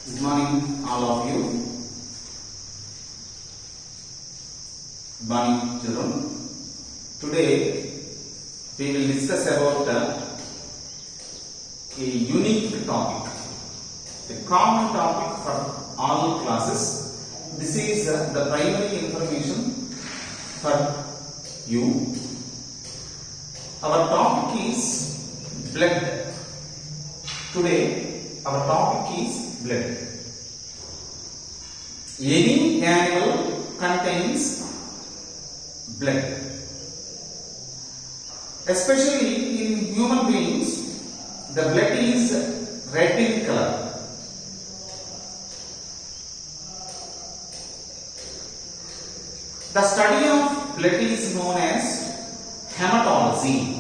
Good morning, all of you. Good morning, children. Today we will discuss about a unique topic, a common topic for all classes. This is the primary information for you. Our topic is blood. Today our topic is blood. Any animal contains blood. Especially in human beings, the blood is red in color. The study of blood is known as hematology.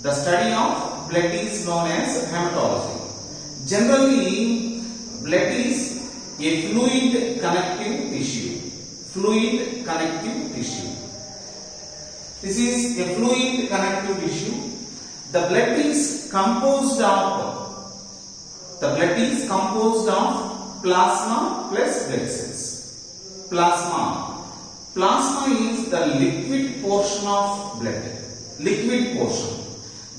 The study of blood is known as hematology. Generally, blood is a fluid connective tissue. Fluid connective tissue. This is a fluid connective tissue. The blood is composed of plasma plus blood cells. Plasma is the liquid portion of blood. Liquid portion.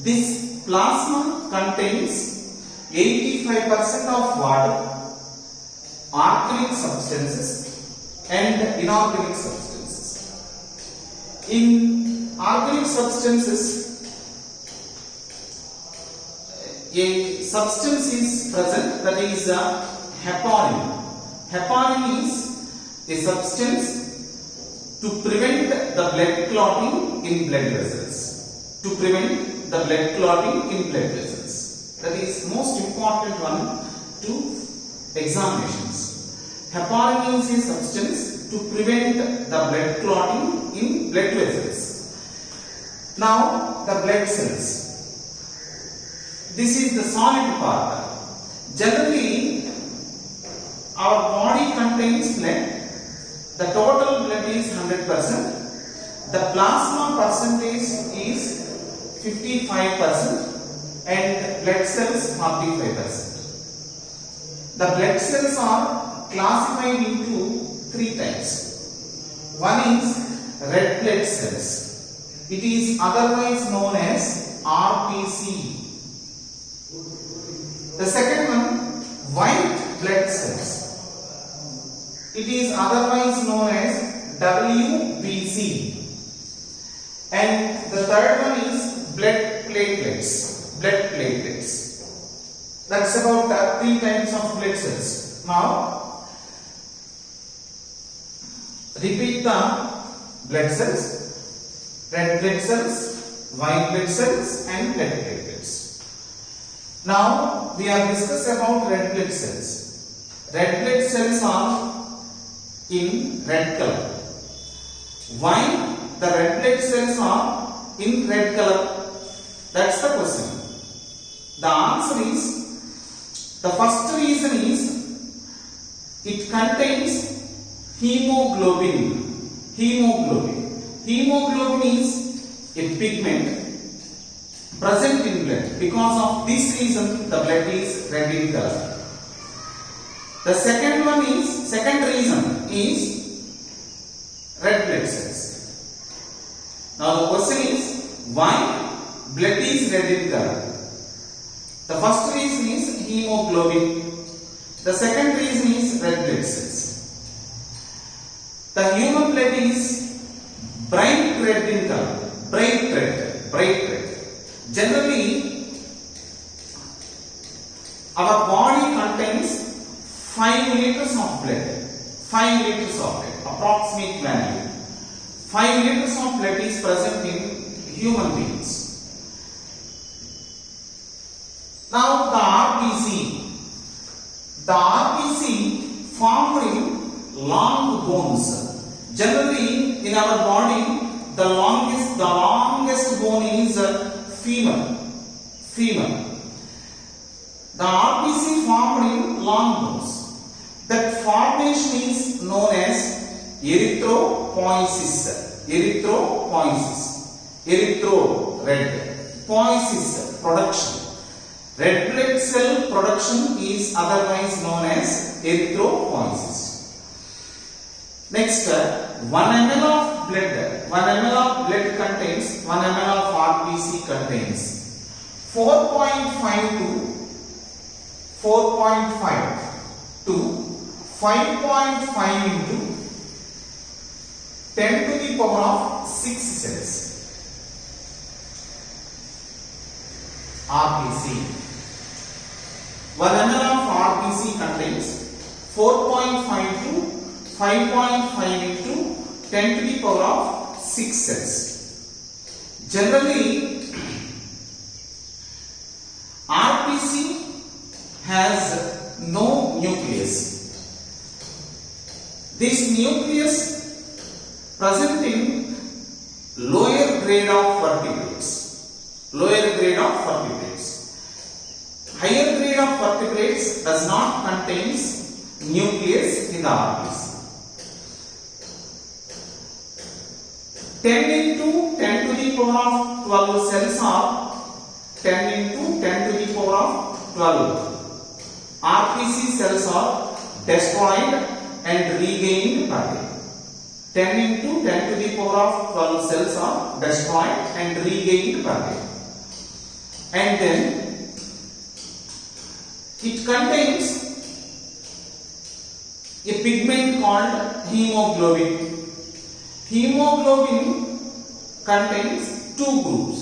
This plasma contains 85% of water, organic substances and inorganic substances. In organic substances, a substance is present, that is heparin. Heparin is a substance to prevent the blood clotting in blood vessels. To prevent the blood clotting in blood vessels. That is most important one to examinations. Heparin is a substance to prevent the blood clotting in blood vessels. Now the blood cells. This is the solid part. Generally, our body contains blood. The total blood is 100%. The plasma percentage is 55%. And blood cells 45%. The blood cells are classified into three types. One is red blood cells. It is otherwise known as RBC. The second one, white blood cells. It is otherwise known as WBC. And the third one is blood platelets. Blood platelets. That's about the three types of blood cells. Now, repeat the blood cells, red blood cells, white blood cells and blood platelets. Now, we are discussing about red blood cells. Red blood cells are in red color. Why the red blood cells are in red color? That's the question. The answer is, the first reason is, it contains hemoglobin. Hemoglobin is a pigment present in blood. Because of this reason, the blood is red in color. The second reason is red blood cells. Now the question is, why blood is red in color? The first reason is hemoglobin. The second reason is red blood cells. The human blood is bright red in color. Bright red. Generally, our body contains 5 liters of blood. 5 liters of blood. Approximate value. 5 liters of blood is present in human beings. Now the RBC formed in long bones. Generally, in our body, the longest bone is femur. The RBC formed in long bones. That formation is known as erythropoiesis. Erythro red. Poiesis production. Red blood cell production is otherwise known as erythropoiesis. Next, 1 ml of blood contains 1 ml of RBC contains 4.5 to 5.5 into 10 to the power of 6 cells. RBC. 1 ml of RBC contains 4.5 to 5.5 into 10 to the power of 6 cells. Generally, RBC has no nucleus. This nucleus present in lower grade of vertebrates. Lower grade of vertebrates. Higher grade of vertebrates does not contains nucleus in the RBC. 10 into 10 to the power of 12 cells are 10 into 10 to the power of 12. RBC cells are destroyed and regained per day. 10 into 10 to the power of 12 cells are destroyed and regained per day. And then it contains a pigment called hemoglobin. Hemoglobin contains two groups.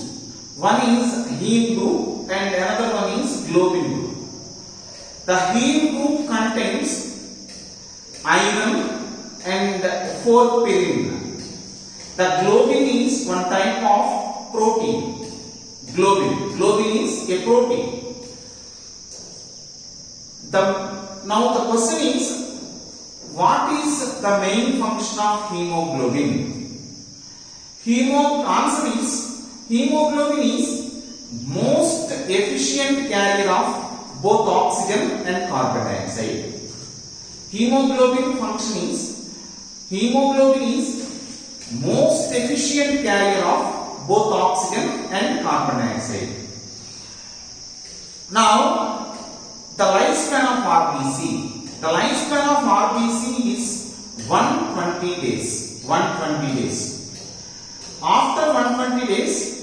One is heme group and another one is globin group. The heme group contains iron and 4 pyrimidine. The globin is one type of protein. Globin is a protein. Now the question is, what is the main function of hemoglobin? Answer is, hemoglobin is most efficient carrier of both oxygen and carbon dioxide. Hemoglobin is most efficient carrier of both oxygen and carbon dioxide. Now, the lifespan of RBC. The lifespan of RBC is 120 days. 120 days. After 120 days,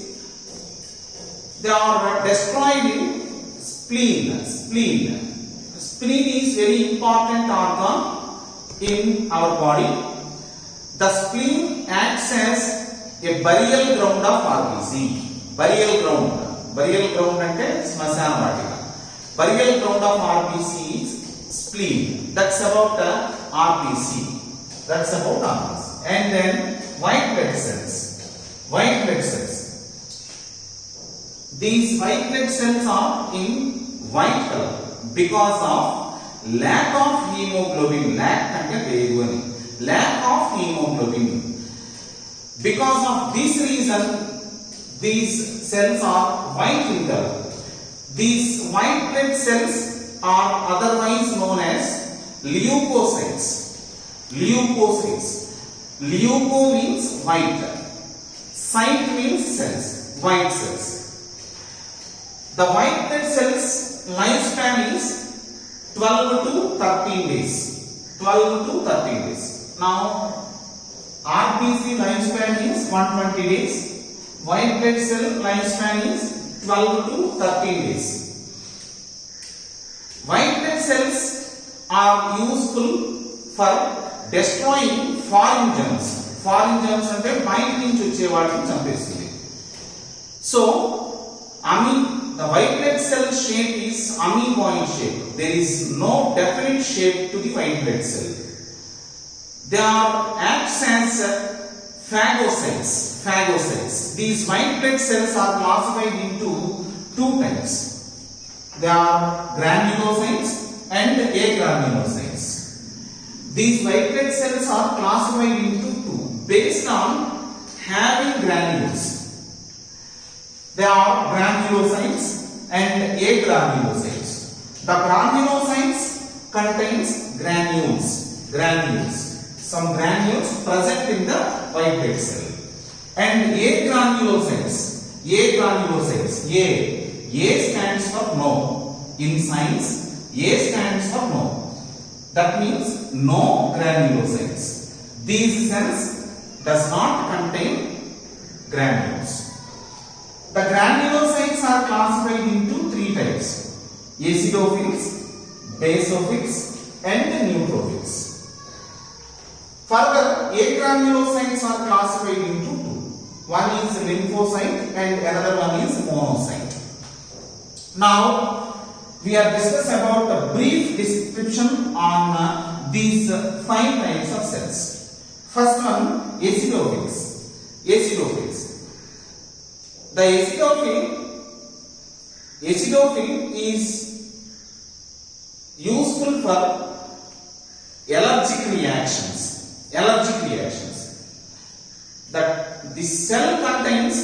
they are destroyed in spleen. Spleen is very important organ in our body. The spleen acts as a burial ground of RBC. Burial ground ante smasana vatika. Burial ground of RBC is spleen. That's about RBC. And then white blood cells. These white blood cells are in white color because of lack of hemoglobin. Lack of hemoglobin. Because of this reason, these cells are white in color. These white blood cells are otherwise known as leukocytes. Leuko means white. Cyte means cells. White cells. The white blood cells lifespan is 12 to 13 days. Now, RBC lifespan is 120 days. White blood cell lifespan is 12 to 13 days. White blood cells are useful for destroying foreign germs. Foreign germs అంటే బయట నుంచి వచ్చే వాటిని చంపేస్తుంది. So, the white blood cell shape is amoeboid shape. There is no definite shape to the white blood cell. They acts as phagocytes. These white blood cells are classified into two types. They are granulocytes and agranulocytes. These white blood cells are classified into two based on having granules. They are granulocytes and agranulocytes. The granulocytes contains granules. Some granules present in the white blood cell. And agranulocytes. A stands for no. In science, A stands for no. That means no granulocytes. These cells does not contain granules. The granulocytes are classified into three types: acidophils, basophils, and neutrophils. Further, agranulocytes are classified into two. One is lymphocyte and another one is monocyte. Now, we are discussing about a brief description on these five types of cells. First one, acidophils. Acidophils. The acidophil is useful for allergic reactions. That the cell contains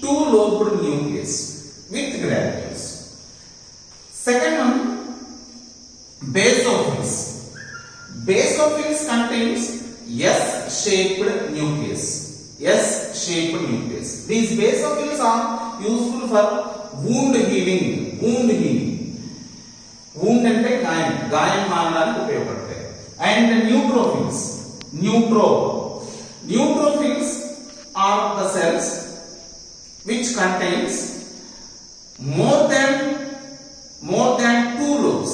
two-lobed nucleus with granules. Second one, basophils. Basophils contains S-shaped nucleus. S-shaped nucleus. These basophils are useful for wound healing. Wound ante గాయం మానడానికి ఉపయోగపడతాయి. And neutrophils. Neutrophils are the cells which contains more than two lobes.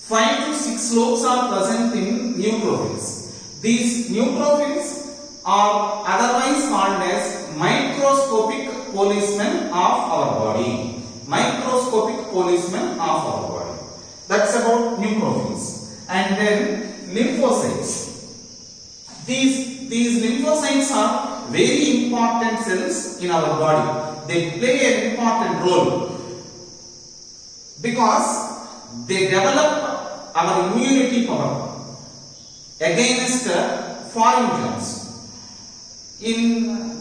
5 to 6 lobes are present in neutrophils. These neutrophils are otherwise called as microscopic policemen of our body. Microscopic policemen of our body. That's about neutrophils. And then lymphocytes. These lymphocytes are very important cells in our body. They play an important role because they develop our immunity power against foreign germs. In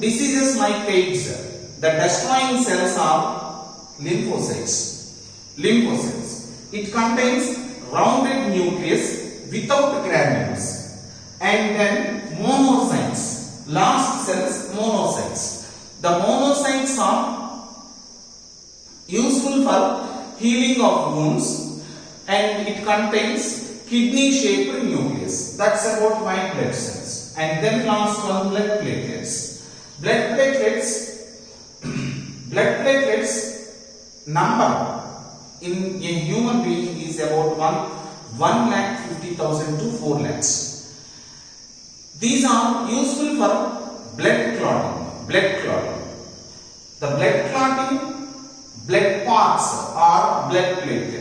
diseases like AIDS, the destroying cells are lymphocytes. It contains rounded nucleus without granules. And then monocytes. Last cells, monocytes. The monocytes are useful for healing of wounds, and it contains kidney-shaped nucleus. That's about white blood cells. And then last one, blood platelets. Blood platelets number in a human being is about 1,50,000 to 4 lakhs. These are useful for blood clotting. The blood clotting blood parts are blood platelets.